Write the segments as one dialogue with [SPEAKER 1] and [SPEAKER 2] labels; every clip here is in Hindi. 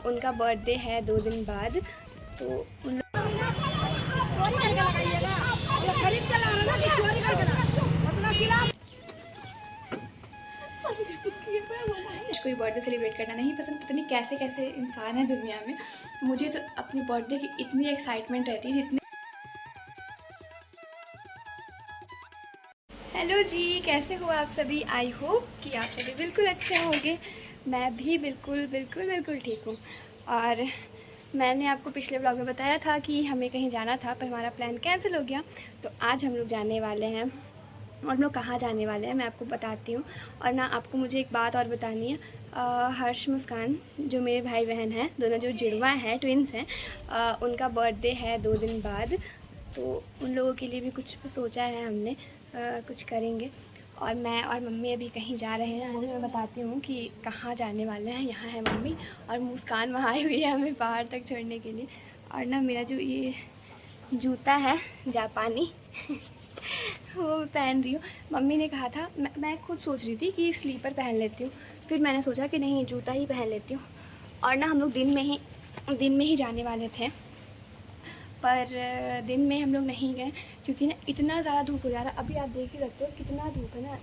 [SPEAKER 1] उनका बर्थडे है 2 दिन बाद, तो उन कोई बर्थडे सेलिब्रेट करना नहीं पसंद। पता नहीं कैसे कैसे इंसान है दुनिया में। मुझे तो अपनी बर्थडे की इतनी एक्साइटमेंट रहती है जितनी। हेलो जी, कैसे हो आप सभी? आई होप कि आप सभी बिल्कुल अच्छे होंगे। मैं भी बिल्कुल बिल्कुल बिल्कुल ठीक हूँ। और मैंने आपको पिछले ब्लॉग में बताया था कि हमें कहीं जाना था, पर हमारा प्लान कैंसिल हो गया। तो आज हम लोग जाने वाले हैं, और हम लोग कहाँ जाने वाले हैं मैं आपको बताती हूँ। और ना आपको मुझे एक बात और बतानी है। हर्ष मुस्कान जो मेरे भाई बहन हैं, दोनों जो जुड़वा हैं, ट्विन्स हैं, उनका बर्थडे है 2 दिन बाद। तो उन लोगों के लिए भी कुछ सोचा है हमने, कुछ करेंगे। और मैं और मम्मी अभी कहीं जा रहे हैं। मैं बताती हूँ कि कहाँ जाने वाले हैं। यहाँ है मम्मी, और मुस्कान वहाँ आई हुई है हमें पहाड़ तक छोड़ने के लिए। और ना मेरा जो ये जूता है जापानी वो मैं पहन रही हूँ। मम्मी ने कहा था, मैं खुद सोच रही थी कि स्लीपर पहन लेती हूँ, फिर मैंने सोचा कि नहीं, जूता ही पहन लेती हूँ। और ना हम लोग दिन में ही जाने वाले थे, पर दिन में हम लोग नहीं गए क्योंकि ना इतना ज़्यादा धूप हो जा रहा है। अभी आप देख ही सकते हो कितना धूप है ना,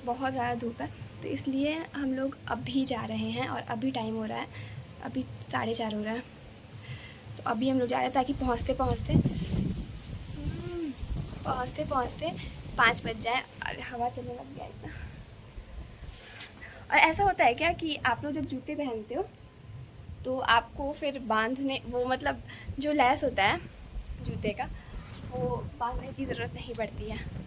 [SPEAKER 1] बहुत ज़्यादा धूप है। तो इसलिए हम लोग अभी जा रहे हैं, और अभी टाइम हो रहा है, अभी 4:30 हो रहा है। तो अभी हम लोग जा रहे हैं ताकि पहुँचते पहुँचते 5 बज जाए। और हवा चलने लग गया इतना। और ऐसा होता है क्या कि आप लोग जब जूते पहनते हो तो आपको फिर बांधने, वो मतलब जो लैस होता है जूते का, वो बांधने की ज़रूरत नहीं पड़ती है।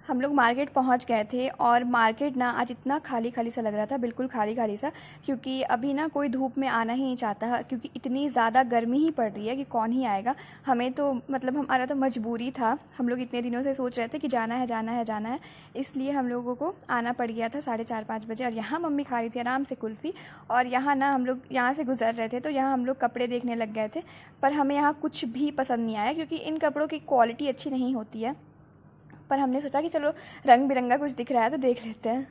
[SPEAKER 1] हम लोग मार्केट पहुंच गए थे, और मार्केट ना आज इतना खाली खाली सा लग रहा था, बिल्कुल खाली खाली सा। क्योंकि अभी ना कोई धूप में आना ही नहीं चाहता है, क्योंकि इतनी ज़्यादा गर्मी ही पड़ रही है कि कौन ही आएगा। हमें तो मतलब हमारा तो मजबूरी था, हम लोग इतने दिनों से सोच रहे थे कि जाना है जाना है जाना है, इसलिए हम लोगों को आना पड़ गया था 4:30-5 बजे। और यहाँ मम्मी खा रही थी आराम से कुल्फ़ी, और यहाँ ना हम लोग यहाँ से गुजर रहे थे, तो यहाँ हम लोग कपड़े देखने लग गए थे। पर हमें यहाँ कुछ भी पसंद नहीं आया, क्योंकि इन कपड़ों की क्वालिटी अच्छी नहीं होती है। पर हमने सोचा कि चलो रंग बिरंगा कुछ दिख रहा है तो देख लेते हैं।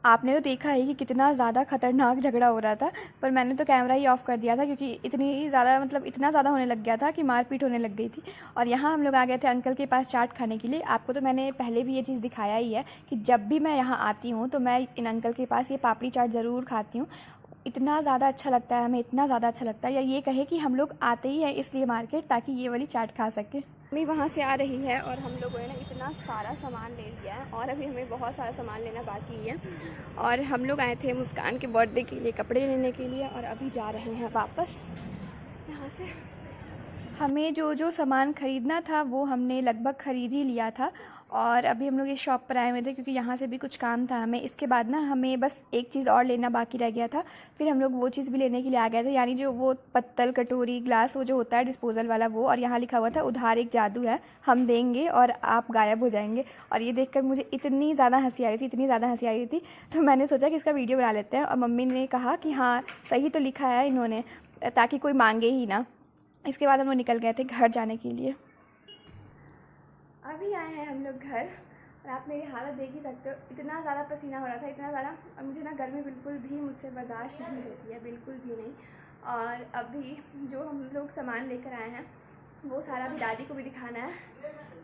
[SPEAKER 1] आपने तो देखा ही कि कितना ज़्यादा ख़तरनाक झगड़ा हो रहा था, पर मैंने तो कैमरा ही ऑफ़ कर दिया था, क्योंकि इतनी ही ज़्यादा मतलब इतना ज़्यादा होने लग गया था कि मारपीट होने लग गई थी। और यहाँ हम लोग आ गए थे अंकल के पास चाट खाने के लिए। आपको तो मैंने पहले भी ये चीज़ दिखाया ही है कि जब भी मैं यहाँ आती हूँ तो मैं इन अंकल के पास ये पापड़ी चाट ज़रूर खाती हूँ। इतना ज़्यादा अच्छा लगता है हमें, इतना ज़्यादा अच्छा लगता है, या ये कहे कि हम लोग आते ही हैं इसलिए मार्केट, ताकि ये वाली चाट खा सकें। मम्मी वहाँ से आ रही है, और हम लोगों ने ना इतना सारा सामान ले लिया है, और अभी हमें बहुत सारा सामान लेना बाकी है। और हम लोग आए थे मुस्कान के बर्थडे के लिए कपड़े लेने के लिए, और अभी जा रहे हैं वापस यहाँ से। हमें जो जो सामान ख़रीदना था वो हमने लगभग ख़रीद ही लिया था। और अभी हम लोग इस शॉप पर आए हुए थे क्योंकि यहाँ से भी कुछ काम था हमें। इसके बाद ना हमें बस एक चीज़ और लेना बाकी रह गया था, फिर हम लोग वो चीज़ भी लेने के लिए आ गए थे, यानी जो वो पत्तल कटोरी ग्लास वो जो होता है डिस्पोजल वाला वो। और यहाँ लिखा हुआ था उधार एक जादू है, हम देंगे और आप गायब हो जाएंगे। और ये देखकर मुझे इतनी ज़्यादा हंसी आ रही थी, इतनी ज़्यादा हंसी आ रही थी, तो मैंने सोचा कि इसका वीडियो बना लेते हैं। और मम्मी ने कहा कि हाँ सही तो लिखा है इन्होंने, ताकि कोई मांगे ही ना। इसके बाद हम लोग निकल गए थे घर जाने के लिए। अभी आए हैं हम लोग घर, और आप मेरी हालत देख ही सकते हो, इतना ज़्यादा पसीना हो रहा था, इतना ज़्यादा। और मुझे ना गर्मी बिल्कुल भी मुझसे बर्दाश्त नहीं होती है, बिल्कुल भी नहीं। और अभी जो हम लोग सामान लेकर आए हैं वो सारा भी दादी को भी दिखाना है।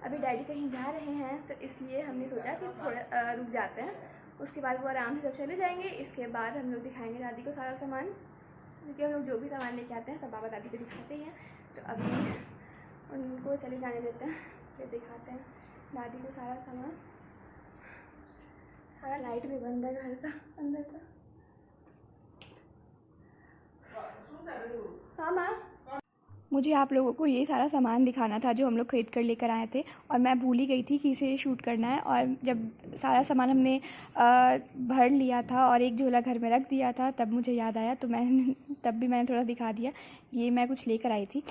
[SPEAKER 1] अभी डैडी कहीं जा रहे हैं, तो इसलिए हमने सोचा कि थोड़ा रुक जाते हैं, उसके बाद वो आराम से सब चले जाएंगे। इसके बाद हम लोग दिखाएंगे दादी को सारा सामान, क्योंकि हम लोग जो भी सामान लेके आते हैं सब बाबा दादी को दिखाते ही हैं। तो अभी उनको चले जाने देते हैं, फिर दिखाते हैं दादी को सारा सामान। सारा लाइट भी बंद है घर का अंदर का। हाँ माँ, मुझे आप लोगों को ये सारा सामान दिखाना था जो हम लोग ख़रीद कर लेकर आए थे, और मैं भूल ही गई थी कि इसे शूट करना है। और जब सारा सामान हमने भर लिया था और एक झोला घर में रख दिया था, तब मुझे याद आया, तो मैंने थोड़ा दिखा दिया। ये मैं कुछ लेकर आई थी,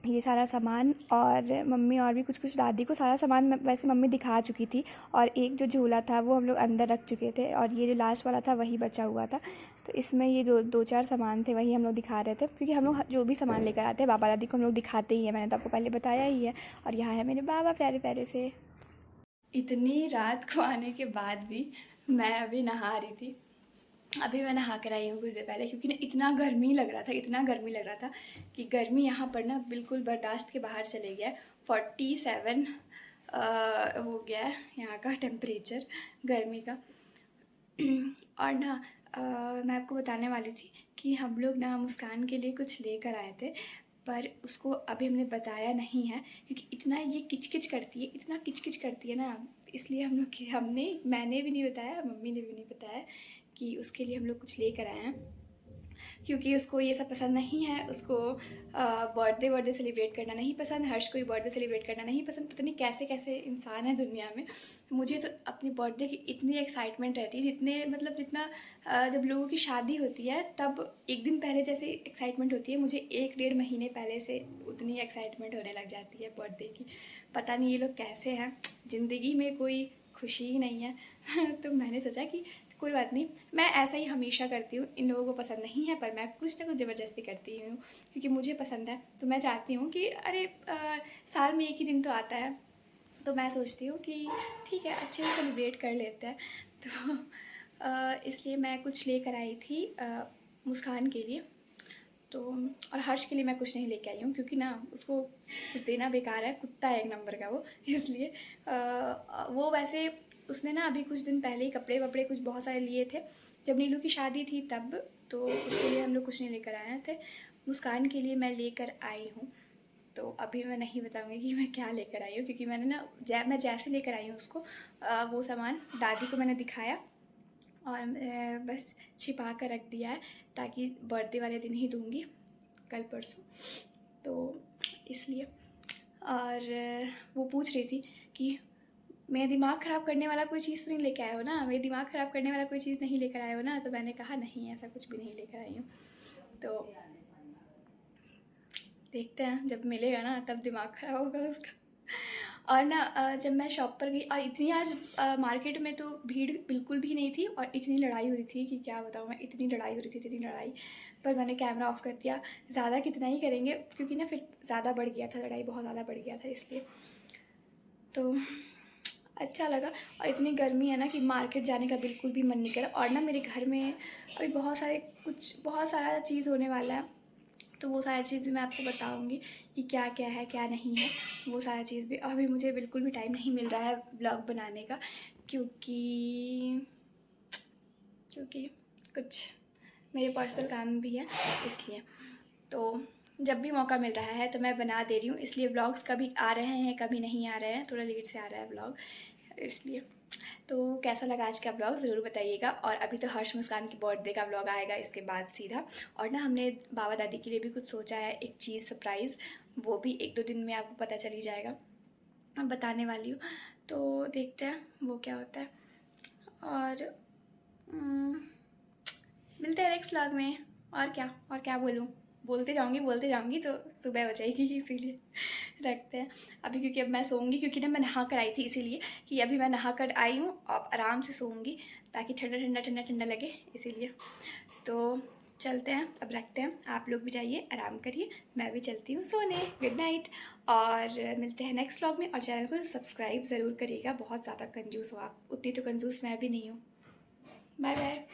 [SPEAKER 1] ये सारा सामान, और मम्मी और भी कुछ दादी को सारा सामान वैसे मम्मी दिखा चुकी थी। और एक जो झोला था वो हम लोग अंदर रख चुके थे, और ये जो लास्ट वाला था वही बचा हुआ था। तो इसमें ये दो चार सामान थे, वही हम लोग दिखा रहे थे, क्योंकि हम लोग जो भी सामान लेकर आते हैं बाबा दादी को हम लोग दिखाते ही हैं, मैंने तो आपको पहले बताया ही है। और यहाँ है मेरे बाबा प्यारे प्यारे से। इतनी रात को आने के बाद भी मैं अभी नहा रही थी। अभी मैं नहा कर आई हूँ कुछ देर पहले, क्योंकि ना इतना गर्मी लग रहा था कि गर्मी यहाँ पर ना बिल्कुल बर्दाश्त के बाहर चले गया है। 47 हो गया है यहाँ का टेम्परेचर गर्मी का। और ना मैं आपको बताने वाली थी कि हम लोग ना मुस्कान के लिए कुछ लेकर आए थे, पर उसको अभी हमने बताया नहीं है, क्योंकि इतना ये किचकिच करती है ना, इसलिए मैंने भी नहीं बताया, मम्मी ने भी नहीं बताया कि उसके लिए हम लोग कुछ लेकर आए हैं, क्योंकि उसको ये सब पसंद नहीं है। उसको बर्थडे सेलिब्रेट करना नहीं पसंद, हर्ष को भी बर्थडे सेलिब्रेट करना नहीं पसंद। पता नहीं कैसे कैसे इंसान है दुनिया में। मुझे तो अपनी बर्थडे की इतनी एक्साइटमेंट रहती है, जितना जब लोगों की शादी होती है तब एक दिन पहले जैसे एक्साइटमेंट होती है, मुझे 1-1.5 महीने पहले से उतनी एक्साइटमेंट होने लग जाती है बर्थडे की। पता नहीं ये लोग कैसे हैं, ज़िंदगी में कोई खुशी ही नहीं है। तो मैंने सोचा कि कोई बात नहीं, मैं ऐसा ही हमेशा करती हूँ। इन लोगों को पसंद नहीं है, पर मैं कुछ ना कुछ ज़बरदस्ती करती हूँ, क्योंकि मुझे पसंद है। तो मैं चाहती हूँ कि अरे साल में एक ही दिन तो आता है, तो मैं सोचती हूँ कि ठीक है अच्छे से सेलिब्रेट कर लेते हैं। तो इसलिए मैं कुछ लेकर आई थी मुस्कान के लिए। तो और हर्ष के लिए मैं कुछ नहीं लेके आई हूँ, क्योंकि ना उसको कुछ देना बेकार है, कुत्ता है एक नंबर का वो। इसलिए वो वैसे उसने ना अभी कुछ दिन पहले ही कपड़े वपड़े कुछ बहुत सारे लिए थे, जब नीलू की शादी थी तब। तो उसके लिए हम लोग कुछ नहीं लेकर आए थे। मुस्कान के लिए मैं लेकर आई हूँ, तो अभी मैं नहीं बताऊँगी कि मैं क्या लेकर आई हूँ, क्योंकि मैंने ना मैं जैसे लेकर आई हूँ उसको वो सामान दादी को मैंने दिखाया, और बस छिपा कर रख दिया है, ताकि बर्थडे वाले दिन ही दूँगी, कल परसों। तो इसलिए। और वो पूछ रही थी कि मेरा दिमाग ख़राब करने वाला कोई चीज़ तो नहीं लेकर आए हो ना, मेरे दिमाग ख़राब करने वाला कोई चीज़ नहीं लेकर आए हो ना। तो मैंने कहा नहीं, ऐसा कुछ भी नहीं लेकर आई हूँ। तो देखते हैं, जब मिलेगा ना तब दिमाग ख़राब होगा उसका। और ना जब मैं शॉप पर गई, और इतनी आज मार्केट में तो भीड़ बिल्कुल भी नहीं थी, और इतनी लड़ाई हो रही थी कि क्या बताऊँ मैं, इतनी लड़ाई हो रही थी, इतनी लड़ाई। पर मैंने कैमरा ऑफ़ कर दिया, ज़्यादा कितना ही करेंगे, क्योंकि ना फिर ज़्यादा बढ़ गया था, लड़ाई बहुत ज़्यादा बढ़ गया था, इसलिए। तो अच्छा लगा। और इतनी गर्मी है ना कि मार्केट जाने का बिल्कुल भी मन नहीं कर रहा। और ना मेरे घर में अभी बहुत सारा चीज़ होने वाला है, तो वो सारी चीज़ भी मैं आपको बताऊंगी कि क्या क्या है क्या नहीं है, वो सारा चीज़ भी। अभी मुझे बिल्कुल भी टाइम नहीं मिल रहा है ब्लॉग बनाने का, क्योंकि कुछ मेरे पर्सनल काम भी है, इसलिए। तो जब भी मौका मिल रहा है तो मैं बना दे रही हूँ, इसलिए व्लॉग्स कभी आ रहे हैं कभी नहीं आ रहे हैं, थोड़ा लेट से आ रहा है व्लॉग, इसलिए। तो कैसा लगा आज का व्लॉग ज़रूर बताइएगा। और अभी तो हर्ष मुस्कान की बर्थडे का व्लॉग आएगा इसके बाद सीधा। और ना हमने बाबा दादी के लिए भी कुछ सोचा है, एक चीज़ सरप्राइज़, वो भी 1-2 दिन में आपको पता चल ही जाएगा, मैं बताने वाली हूँ। तो देखते हैं वो क्या होता है। और मिलते हैं नेक्स्ट व्लॉग में। और क्या बोलते जाऊँगी तो सुबह हो जाएगी, इसीलिए रखते हैं अभी, क्योंकि अब मैं सोऊंगी, क्योंकि ना मैं नहा कर आई थी, इसीलिए कि अभी मैं नहा कर आई हूँ, अब आराम से सोऊंगी ताकि ठंडा लगे, इसीलिए। तो चलते हैं, अब रखते हैं, आप लोग भी जाइए आराम करिए, मैं भी चलती हूँ सोने। गुड नाइट, और मिलते हैं नेक्स्ट व्लॉग में। और चैनल को सब्सक्राइब ज़रूर करिएगा, बहुत ज़्यादा कंजूस हो आप, उतनी तो कंजूस मैं भी नहीं हूँ। Bye bye.